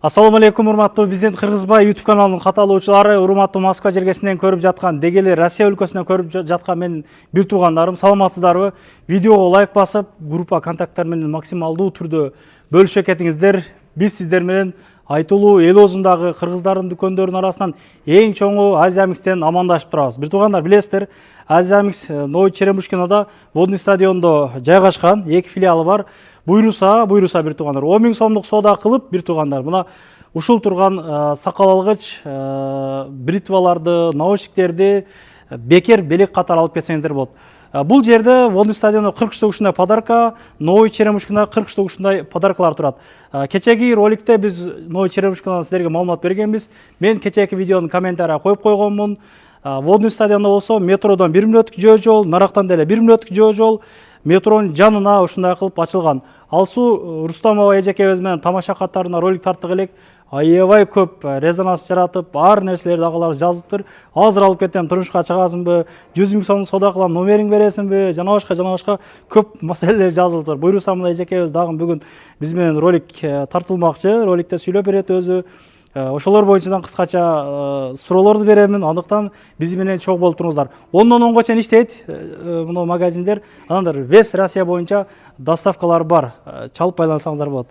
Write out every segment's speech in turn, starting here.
Ассаламу алейкум, урматтуу Президент Кыргызбай YouTube каналынын каталоочулары, урматтуу Москва жергесинен көрүп жаткан, дегеле Россия өлкөсүнөн көрүп жаткан менин бир туугандарым, саламатсыздарбы? Видеого лайк басып, группа контакттар менен максималдуу түрдө бөлүшө кетиңиздер. Биз сиздер менен айтылуу эл оозундагы кыргыздардын дүкөндөрүнүн арасынан эң чоңу Азия Микстен амандашып турабыз. Бир туугандар, билесиздер, Азия Микс Новый Черемушкинода водный стадиондо жайгашкан, 2 филиалы бар. Буйруса бир туугандар 10 000 сомдук соода кылып, бир туугандар мына ушул турган сакал алгыч бритваларды, наушниктерди бекер белек катары алып кетсеңиздер болот. Бул жерде водный стадиондо 40 штук ушундай подарка, Новый Черемушкино 40 штук ушундай подаркалар турат. Кечеги роликте биз Новый Черемушкинодон силерге маалымат бергенбиз. Мен кечеги видеонун комментария коюп койгонмун. Водный стадиондо болсо метродон 1 мүнөттүк жөө жол, нарактан деле 1 мүнөттүк жөө жол, метронун жанына ушундай кылып ачылган. Алсуу Рустамова эжекебиз менен тамаша катарына ролик тарттык элек. Аябай көп резонанс жаратып, ар нерселерди агалар жазыптыр. Азыр алып кетем, турмушка чыгасыңбы, 100 000 сом соода кылам, номериң бересиңби, жана башка көп маселелер жазылыптыр. Буйруса мына эжекебиз дагы бүгүн биз менен ролик тартылмакчы, роликте сүйлөп берет өзү. Ошолор боюнча кыскача суроолорду беремин. Андыктан биз менен чогуу болуп туруңуздар. 10-дон 10га чейин иштейт мына магазиндер. Анан весь Россия боюнча доставкалар бар. Чалып байлансаңыздар болот.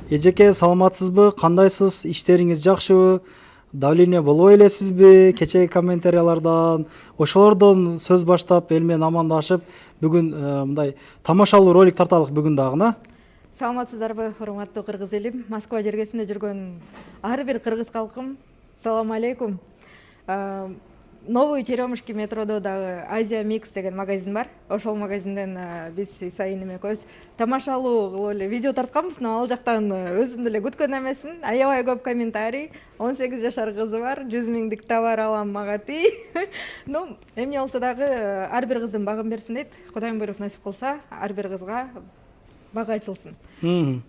Эжеке, саламатсызбы? Кандайсыз? Иштериңиз жакшыбы? Давление болбой элесизби? Кечеги комментариялардан ошолордон сөз баштап, эл менен амандашып, бүгүн мындай тамашалуу ролик тарталык бүгүн дагы. Саламатсыздарбы, урматтуу кыргыз элим? Москва жергесинде жүргөн ар бир кыргыз калкым, салам алейкум. Новый Черемушки метродо дагы Азия Микс деген магазин бар. Ошол магазинден биз сайын эмекөбүз тамашалуу эле видео тартканбыз, но ал жактан өзүм деле күткөн эмесмин. Аябай көп комментарий. 18 жашар кызы бар, 100 000 товар алам мага тий. Ну, эмне болсо дагы ар бир кыздын багын берсин дейт. Кудайым буйруп насип кылса, ар бир кызга бага ачылсын.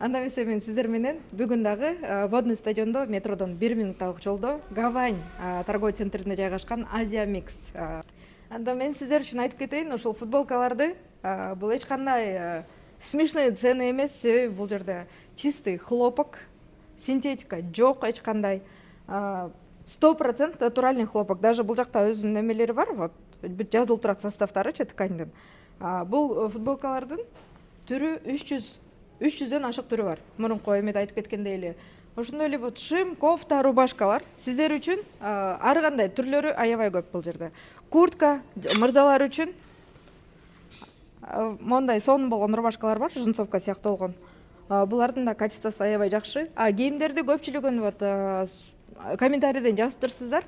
Анда эмесе мен сиздер менен бүгүн дагы водный стадиондо метродон 1 минутталык жолдо Гавань торговый центрине жайгашкан Азия Микс. Анда мен сиздер үчүн айтып кетейин, ошол футболкаларды бул эч кандай смешный цены эмес, себеби бул жерде чистый хлопок, синтетика жок эч кандай. 100% натуральный хлопок. Даже бул жакта өзүнүн эмелери бар, вот бүт жазылып турат составтарычы тканьдын. Бул футболкалардын түрү 300дөн ашык түрү бар. Мурунку эмеде айтып кеткендей эле. Ошондой эле вот шим, кофта, рубашкалар сиздер үчүн ар кандай түрлөрү аябай көп бул жерде. Куртка мырзалар үчүн мондай сонун болгон рубашкалар бар, джинсовка сыяктуу болгон. Булардын да качествосу аябай жакшы. Кийимдерди көпчүлүгүн вот комментарийден жазыптырсыздар.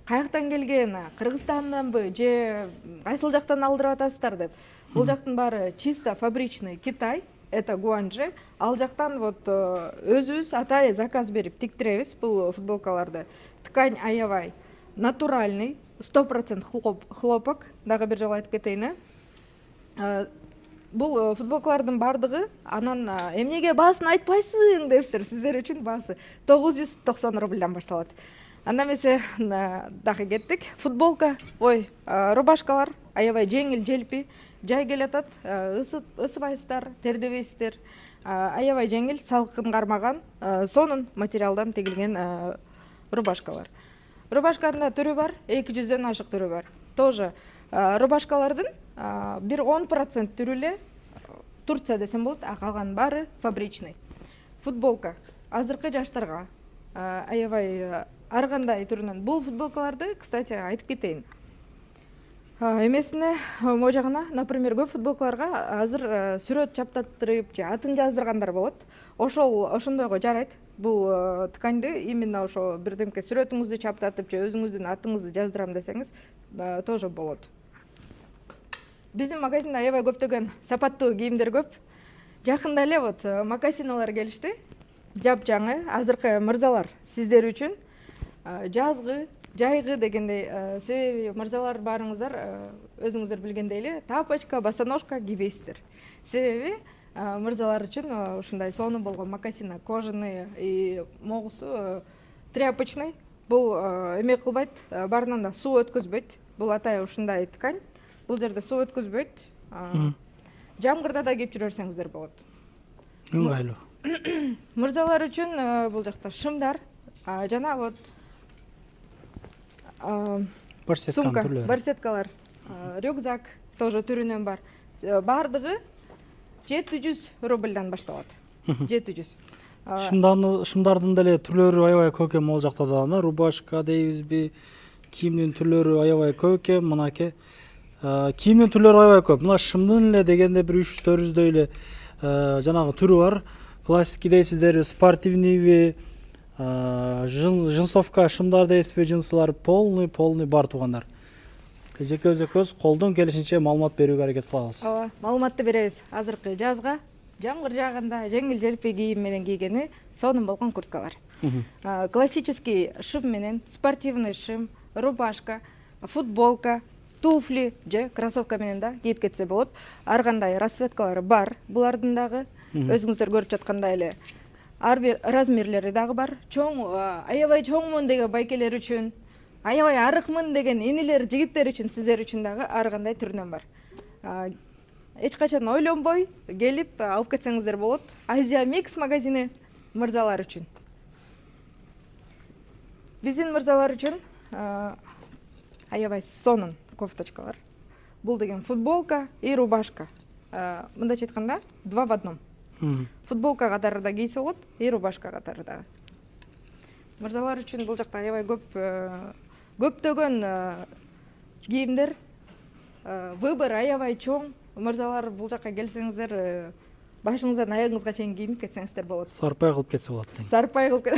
Каяктан келген, Кыргызстанданбы же кайсыл жактан алдырып атасыздар деп. Бул жактын баары чисто фабричный Китай, это Гуанчжэ. Ал жактан вот өзүбүз атайын заказ берип тиктиребиз бул футболкаларды. Ткань аябай натуральный, 100% хлопок. Дагы бир жолу айтып кетейин. Бул футболкалардын бардыгы анан эмнеге баасын айтпайсың депсиздер, сиздер үчүн баасы 990 рубльдан башталат. Анда эмесе дагы кеттик. Футболка, рубашкалар аябай жеңил, желпи, жай келатат, ысыбайсыздар, тердебейсиздер. Аябай жеңил, салкын кармаган, сонун материалдан тигилген рубашкалар. Рубашканын түрү бар, 200дөн ашык түрү бар. Тоже рубашкалардын бир 10% түрү эле Турция десем болот, калган баары фабричный. Футболка азыркы жаштарга аябай ар кандай түрүнөн. Бул футболкаларды, кстати, айтып кетейин. Эмесине могу жагына, например, көп футболкаларга азыр сүрөт чаптаттырып же атын жаздыргандар болот. Ошондойго жарайт. Бул тканьды именно ошо бирдемке сүрөтүңүздү чаптатып же өзүңүздүн атыңызды жаздырам десеңиз, тоже болот. Биздин магазинде аябай көптөгөн сапаттуу кийимдер көп. Жакында эле вот мокасиналар келишти. Жапжаңы, азыркы мырзалар сиздер үчүн жазгы, жайгы дегендей, себеби мырзалар баарыңыздар өзүңүздөр билгендей эле тапочка, босоножка кийбейсиздер. Себеби мырзалар үчүн ушундай сонун болгон мокасина, кожаный и могусу тряпочный. Бул эме кылбайт, баарынан да суу өткөзбөйт. Бул атайын ушундай ткань. Бул жерде суу өткөзбөйт. Жамгырда да кийип жүрөрсөңүздөр болот. Ыңгайлуу. мырзалар үчүн бул жакта шымдар жана вот Барсетканын сумка, түрлөрү. барсеткалар, рюкзак тоже түрүнөн бар. Бардыгы 700 рубльдан башталат. 700. Шымдардын деле түрлөрү аябай көп экен могул жакта да. Рубашка дейбизби, кийимдин түрлөрү аябай көп экен. Мынакей кийимдин түрлөрү аябай көп. Мына шымдын эле дегенде бир 300-400дөй эле жанагы түрү бар. Классики дейсиздерби, спортивныйби, жинсовка шымдар дейсизби, жинсылар полный бар туугандар. Жеке өзөкөз колдон келишинче маалымат берүүгө аракет кылабыз. Ооба, маалыматты беребиз. Азыркы жазга жамгыр жааганда жеңил желпи кийим менен кийгени сонун болгон курткалар. Классический шым менен спортивный шым, рубашка, футболка, туфли же кроссовка менен да кийип кетсе болот. Ар кандай расцветкалары бар. Булардын дагы өзүңүздөр көрүп жаткандай эле ар бир размерлери дагы бар. Чоң, аябай чоңмун деген байкелер үчүн, аябай арыкмын деген инилер, жигиттер үчүн, сиздер үчүн дагы ар кандай түрүнөн бар. Эч качан ойлонбой келип алып кетсеңиздер болот. Азия Микс магазини мырзалар үчүн. Биздин мырзалар үчүн аябай сонун кофточкалар. Бул деген футболка и рубашка. Мындайча айтканда 2 в 1. Футболка катары да кийсе болот, и рубашка катары да. Мырзалар үчүн бул жакта аябай көптөгөн кийимдер, выбор аябай чоң. Мырзалар бул жакка келсеңиздер, башыңыздан аягыңызга чейин кийинип кетсеңиздер болот. Сарпай кылып кетсе болот. Сарпай кылып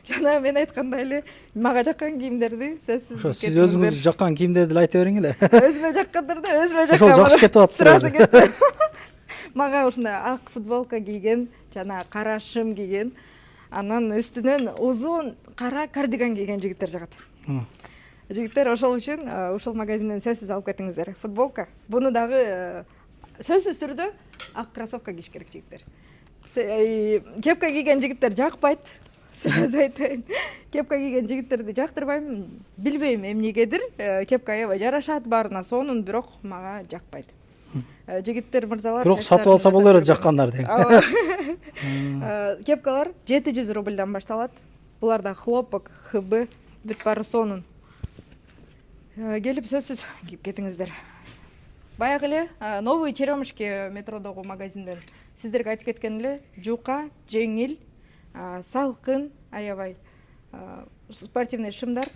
жана мен айткандай эле мага жаккан кийимдерди сөзсүз Сиз өзүңүз жаккан кийимдерди эле айта бериң эле. Өзүмө жаккандырды, өзүмө жаккан. Ошол жакшы кетип атыптыр. Сразу кетти. Мага ушундай ак футболка кийген, жана кара шым кийген, анан үстүнөн узун кара кардиган кийген жигиттер жагат. Жигиттер ошол үчүн ушул магазинден сөзсүз алып кетиңиздер. Футболка. Буну дагы сөзсүз түрдө ак кроссовка кийиш керек жигиттер. Кепка кийген жигиттер жакпайт. Сразу айтайын. Кепка кийген жигиттерди жактырбайм. Билбейм эмнегедир. Кепка аябай жарашат баарына сонун, бирок мага жакпайт. Жигиттер мырзалар Бирок сатып алса болор жаккандар деген. Кепкалар 700 рубльдан башталат. Буларда хлопок, ХБ, бүт баары сонун. Келип сөзсүз кийип кетиңиздер. Баягы эле Новый Черемушки метродогу магазинден сиздерге айтып кеткен эле жука, жеңил, салкын, аябай спортивный шымдар,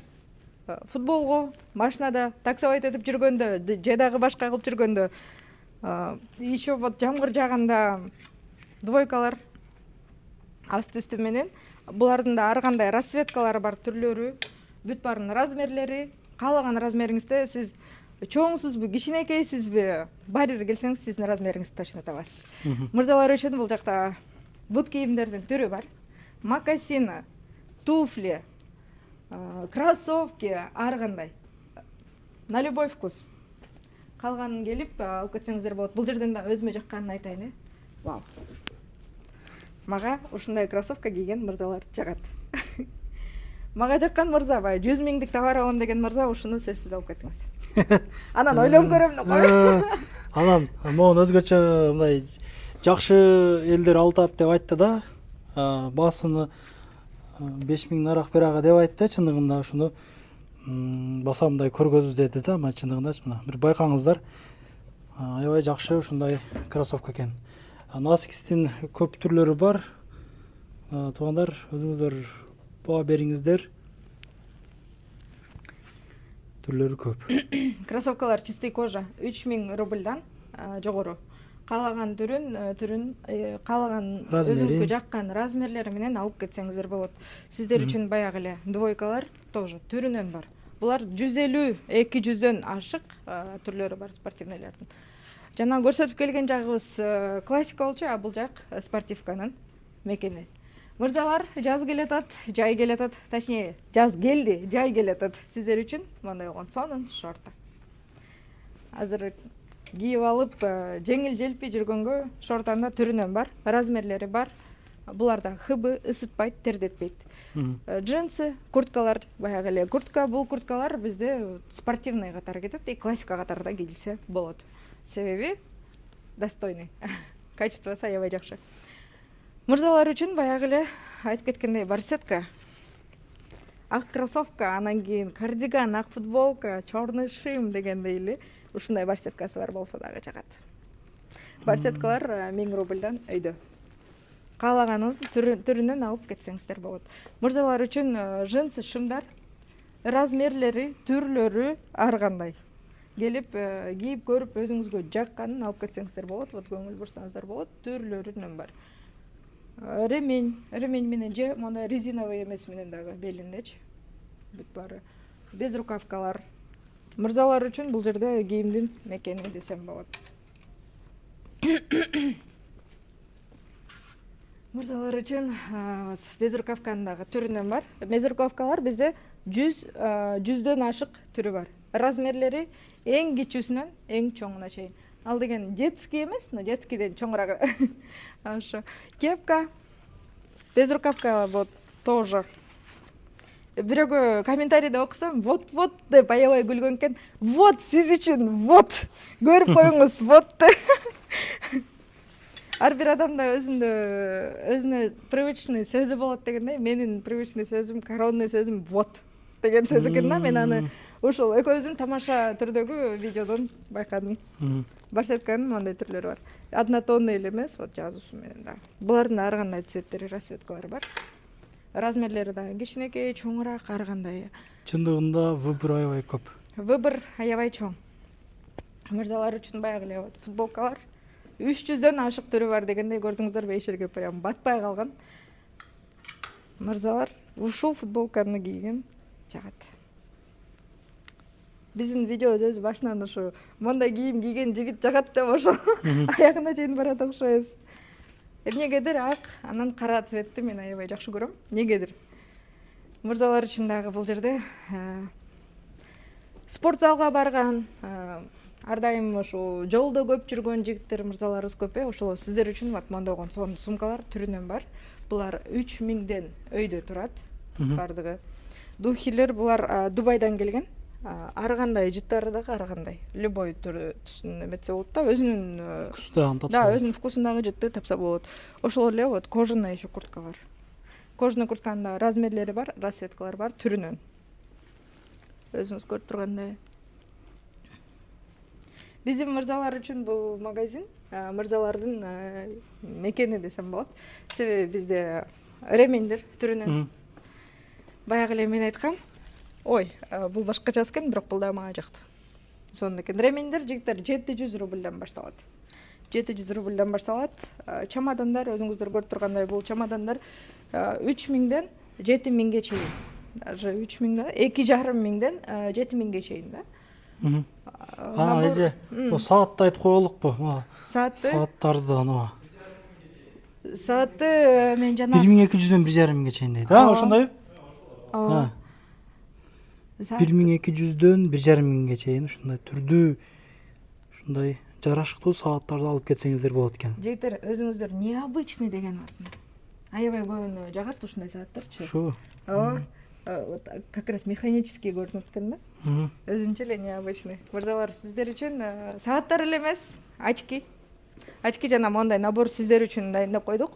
футболго, машинада таксовать этип жүргөндө, же дагы башка кылып жүргөндө, еще вот жамгыр жааганда двойкалар асты үстү менен. Булардын да ар кандай расцветкалары бар, түрлөрү, бүт баарынын размерлери. Каалаган размериңизде сиз чоңсузбу, кичинекейсизби, баары бир келсеңиз сиздин размериңизди точно табасыз. Мырзалар үчүн бул жакта бут кийимдердин түрү бар. Мокасины, туфли, кроссовки, ар кандай. На любой вкус. Калганын келип алып кетсеңиздер болот. Бул жерден да өзүмө жакканын айтайын. Вау. Мага ушундай кроссовка кийген мырзалар жагат. Мага жаккан мырза, 100 миңдик товар алам деген мырза ушуну сөзсүз алып кетиңиз. Анан ойлонуп көрөм го. Анан могу өзгөчө мындай жакшы элдер алтат деп айтты да. Басыны 5000 нарак берага деп айтты. Чындыгында ушуну басамдай көргөзүз деди да. Ама чындыгында мына бир байкаңыздар. Аябай жакшы ушундай кроссовка экен. Насикстин көп түрлөрү бар. Туугандар, өзүңүздөр баа бериңиздер. Түрлөрү көп. Кроссовкалар чистый кожа 3000 рубльдан жогору. Каалаган түрүн, каалаган өзүңүзгө жаккан размерлери менен алып кетсеңиздер болот. Сиздер үчүн баягы эле двойкалар тоже түрүнөн бар. Булар 150-200дөн ашык түрлөрү бар спортивныйлардын. Жана көрсөтүп келген жагыбыз классика болчу, а бул жак спортивканын мекени. Мырзалар, жаз келатат, жай келатат, точнее, жаз келди, жай келатат. Сиздер үчүн мындай болгон сонун шорта. Азыр кийип алып, жеңил желпи жүргөнгө шортанын да түрүнөн бар, размерлери бар. Буларда ХБ ысытпайт, тердетпейт. Джинсы, курткалар, баягы эле куртка, бул курткалар бизде спортивный катары кетет, и классика катарда кийилсе болот. Себеби достойный. Качествосы аябай жакшы. Мырзалар үчүн баягы эле айтып кеткендей барсетка, ак кроссовка, анан кийин кардиган, ак футболка, черный шим дегендей эле ушундай барсеткасы бар болсо дагы жагат. Барсеткалар 1000 рубльдан өйдө. Каалаганыңыздын түрүнөн алып кетсеңиздер болот. Мырзалар үчүн джинсы шымдар, размерлери, түрлөрү ар кандай. Келип кийип көрүп өзүңүзгө жакканын алып кетсеңиздер болот. Вот көңүл бурсаңыздар болот. Түрлөрүнөн бар. Ремень менен же мондай резиновый эмес менен дагы белиндечи. Бүт баары. Без рукавкалар. Мырзалар үчүн бул жерде кийимдин мекени десем болот. Мырзалар үчүн без рукавканын дагы түрүнөн бар. Без рукавкалар бизде 100дөн ашык түрү бар. Размерлери эң кичүүсүнөн эң чоңуна чейин. Ал деген детский эмес, но детскийден чоңураак. Ошо. Кепка. Без рукавка вот тоже. Бирөөгө комментарийде окусам, вот деп аябай күлгөн экен. Вот сиз үчүн, вот. Көрүп коюңуз, вот. Ар бир адамда өзүнө привычный сөзү болот дегендей, менин привычный сөзүм, коронный сөзүм вот деген сөз экен да. Мен аны ушул экөөбүздүн тамаша түрдөгү видеодон байкадым. Барсетканын мындай түрлөрү бар. Однотонный эле эмес, вот жазуусу менен да. Булардын ар кандай цветтери, расцветкалары бар. Размерлери да кичинекей, чоңураак, ар кандай. Чындыгында выбор аябай көп. Выбор аябай чоң. Мырзалар үчүн баягы эле футболкалар 300дөн ашык түрү бар дегендей, көрдүңүздөрбү, эшерге прям батпай калган. Мырзалар ушул футболканы кийген жагат. Биздин видеобуз өзү башынан ушу мондай кийим кийген жигит жагат деп ошол аягына чейин барат окшойбуз. Эмнегедир ак, анан кара цветти мен аябай жакшы көрөм. Негедир. Мырзалар үчүн дагы бул жерде спорт залга барган, ар дайым ошо жолдо көп жүргөн жигиттер мырзаларыбыз көп. Ошол сиздер үчүн мондогон сумкалар түрүнөн бар. Булар 3000ден өйдө турат. Бардыгы. Духилер булар Дубайдан келген. Ар кандай жыттары дагы ар кандай. Любой түсүн эметсе болот да, өзүнүн Вкусун тапса. Да, өзүнүн вкусундагы жытты тапса болот. Ошол эле вот кожаный еще курткалар. Кожаный куртканын да размерлери бар, расцветкалары бар түрүнөн. Өзүңүз көрүп тургандай. Биздин мырзалар үчүн бул магазин мырзалардын мекени десем болот. Себеби бизде ремендер түрүнөн. Баягы эле мен айткам. Ой, бул башкача экен, бирок бул да мага жакты. Сонун экен. Ремендер жигиттер 700 рубльдан башталат. 700 рубльдан башталат. Чамадандар, өзүңүздөр көрүп тургандай, бул чамадандар 3000ден 7000ге чейин. Даже 3000 2,5 миңден 7000ге чейин да. Эже, бул саатты айтып коелукпу? Сааттарды анаа. Саатты мен жана 1200дөн 1,5 миңге чейин дейт. Ошондойбу? 1200дөн 1,5 миңге чейин ушундай түрдүү, ушундай жарашыктуу сааттарды алып кетсеңиздер болот экен. Жигиттер, өзүңүздөр необычный деген аябай көбүнө жагат ушундай сааттарчы. Ошо. Вот как раз механический көрүнүп экен да. Өзүнчө эле необычный. Мырзалар, сиздер үчүн сааттар эле эмес, очки. Очки жана мондай набор сиздер үчүн дайындап койдук.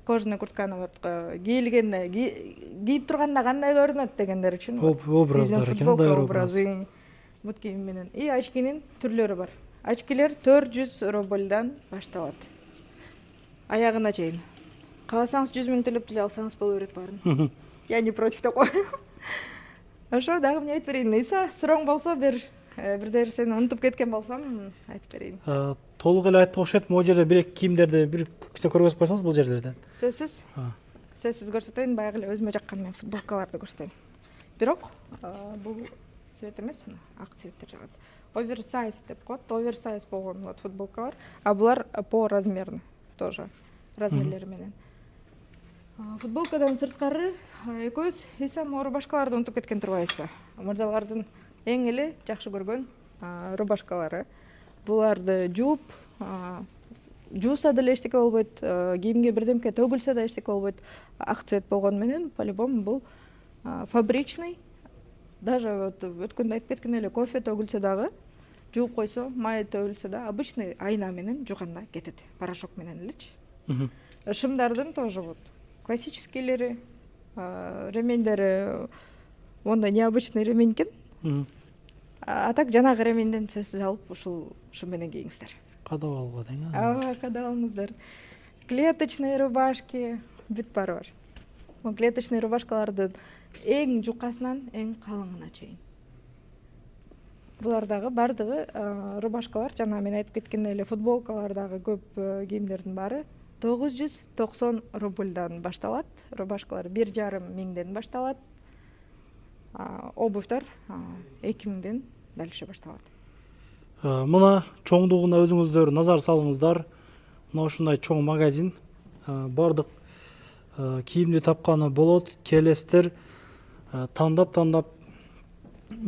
Кожаный куртканы вот кийилгенде, кийип турганда кандай көрүнөт дегендер үчүн. Образдар экен, футболка образы. Бут кийим менен. И очкинин түрлөрү бар. Очкилер 400 рубльдан башталат. Аягына чейин. Кааласаңыз 100 миң төлөп деле алсаңыз боло берет баарын. Я не против такого. Ошо дагы эмне айтып берейин? Иса, суроң болсо бирдер сени унутуп кеткен болсом айтып берейин. Толук эле айттык окшойт. Могу жерде бир кийимдерди бир кичине көргөзүп койсоңуз бул жерлерден. Сөзсүз. Сөзсүз көрсөтөйүн, баягы эле өзүмө жаккан мен футболкаларды көрсөтөйүн. Бирок бул цвет эмес, мына ак цветтер жагат. Оверсайз деп коет. Оверсайз болгон вот футболкалар, а булар по размерно тоже. Размерлери менен. Футболкадан сырткары экөөбүз Исам рубашкаларды унутуп кеткен турбайбызбы? Мырзалардын эң эле жакшы көргөн рубашкалары. Буларды жууп, жууса деле эчтеке болбойт, кийимге бирдемке төгүлсө да эчтеке болбойт. Ак цвет болгону менен, по-любому бул фабричный. Даже вот өткөндө айтып кеткен эле, кофе төгүлсө дагы, жууп койсо, май төгүлсө да обычный айна менен жууганда кетет, порошок менен элечи. шымдардын тоже вот классическийлери, ремендери ондай необычный ремень экен. А так жанагы ременден сөзсүз алып ушул шым менен кийиңиздер. Кадап алууга тең. Ооба, кадап алыңыздар. Клеточный рубашки бүт баары бар. Бул клеточный рубашкалардын эң жукасынан эң калыңына чейин. Булардагы бардыгы рубашкалар, жана мен айтып кеткендей эле футболкалардагы көп кийимдердин баары 990 рубльдан башталат. Рубашкалар 1,5 миңден башталат. Обувьтар 2000ден дальше башталат. Мына чоңдугуна өзүңүздөр назар салыңыздар. Мына ушундай чоң магазин. Бардык кийимди тапканы болот. Келесиздер, тандап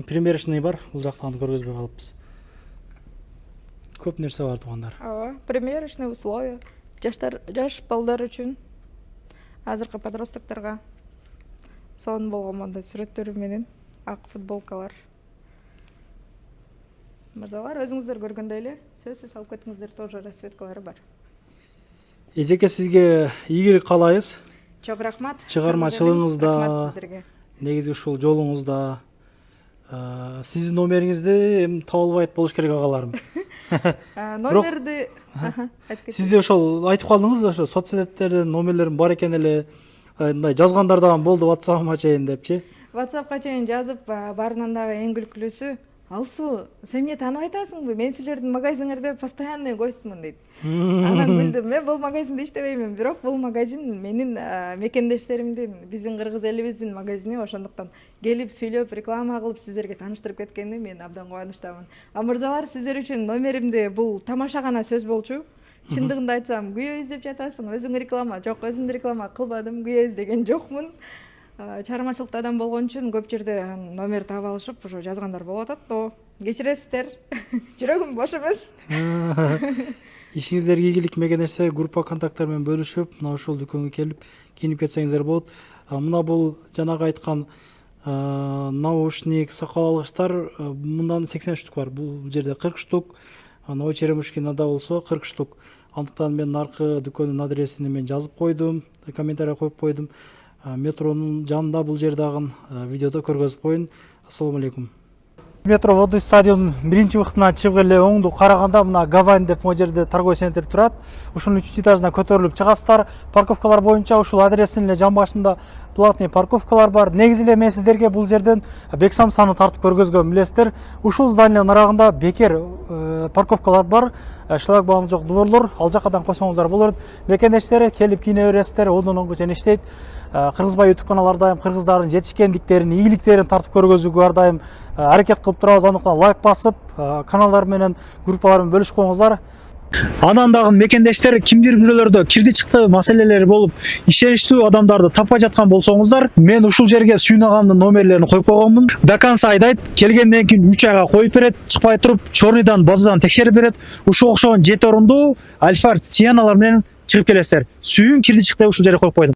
примерочный бар. Бул жактан көргөзбөй калыпбыз. Көп нерсе бар туугандар. Ооба, примерочный условия. Жаш балдар үчүн, азыркы подростокторго сонун болгон мондай сүрөттөрү менен ак футболкалар. Мырзалар, өзүңүздөр көргөндөй эле, сөзсүз алып кетиңиздер, тоже расцветкалары бар. Эжеке, сизге ийгилик каалайбыз. Чоң рахмат. Чыгармачылыгыңызда, Рахмат сиздерге. негизи ушул жолуңузда сиздин номериңизди эми таба албайт болуш керек агаларым. Номерди айтып кетсеңиз. Сизде ошол айтып калдыңыз, ошо соцсеттерден номерлерим бар экен эле, мындай жазгандар дагы болду WhatsApp-ма чейин депчи. WhatsApp-ка чейин жазып, баарынан дагы эң күлкүлүүсү, Алсу, сен эмне таанып айтасыңбы? Мен силердин магазиңерде постоянный гостмун дейт. Анан күлдүм. Мен бул магазинде иштебеймин, бирок бул магазин менин мекендештеримдин, биздин кыргыз элибиздин магазини, ошондуктан келип сүйлөп, реклама кылып сиздерге тааныштырып кеткенине мен абдан кубанычтамын. Мырзалар, сиздер үчүн номеримди бул тамаша гана сөз болчу. Чындыгында айтсам, күйөө издеп жатасың, өзүң реклама. Жок, өзүм реклама кылбадым, күйөө издеген жокмун. Чыгармачылыкта адам болгон үчүн көп жерде номер таап алышып, ошо жазгандар болуп атат. Кечиресиздер. Жүрөгүм бош эмес. Ишиңиздерге ийгилик, мекендештер группа контакттар менен бөлүшүп, мына ушул дүкөнгө келип кийинип кетсеңиздер болот. Мына бул жанагы айткан наушник, сакал алгычтар, мындан 80 штук бар. Бул жерде 40 штук. Новый Черемушкинада болсо 40 штук. Андыктан мен наркы дүкөндүн адресин мен жазып койдум, комментарий коюп койдум. Метронун жанында бул жер дагы видеодо көргөзүп коюн. Ассаламу алейкум. Метро Водный стадион биринчи бактына чыгып эле оңду караганда мына Гавань деп могу жерде торговый центр турат. Ушунун 3 этажына көтөрүлүп чыгасыздар. Парковкалар боюнча ушул адрестин эле жан башында платный парковкалар бар. Негизи эле мен сиздерге бул жерден бек самсаны тартып көргөзгөн билесиздер. Ушул зданиянын арагында бекер парковкалар бар. Шлагбаум жок дворлор, ал жакадан койсоңуздар болот. Мекендештер келип кийине бересиздер, оңдон оңго жана иштейт. Кыргызбай YouTube каналы ар дайым кыргыздардын жетишкендиктерин, ийгиликтерин тартып көргөзүүгө ар дайым аракет кылып турабыз. Андыктан лайк басып, каналдар менен, группалар менен бөлүшүп коюңуздар. Анан дагы мекендештер кимдир бирөөлөрдө кирди чыкты маселелери болуп, ишеничтүү адамдарды таппай жаткан болсоңуздар, мен ушул жерге Сүйүн агамдын номерлерин коюп койгонмун. До конца айдайт, келгенден кийин 3 айга коюп берет, чыкпай туруп, чорныйдан базадан текшерип берет. Ушул окшогон 7 орундуу Альфа Сианалар менен чыгып келесиздер. Сүйүн кирди чыкты ушул жерге коюп койдум.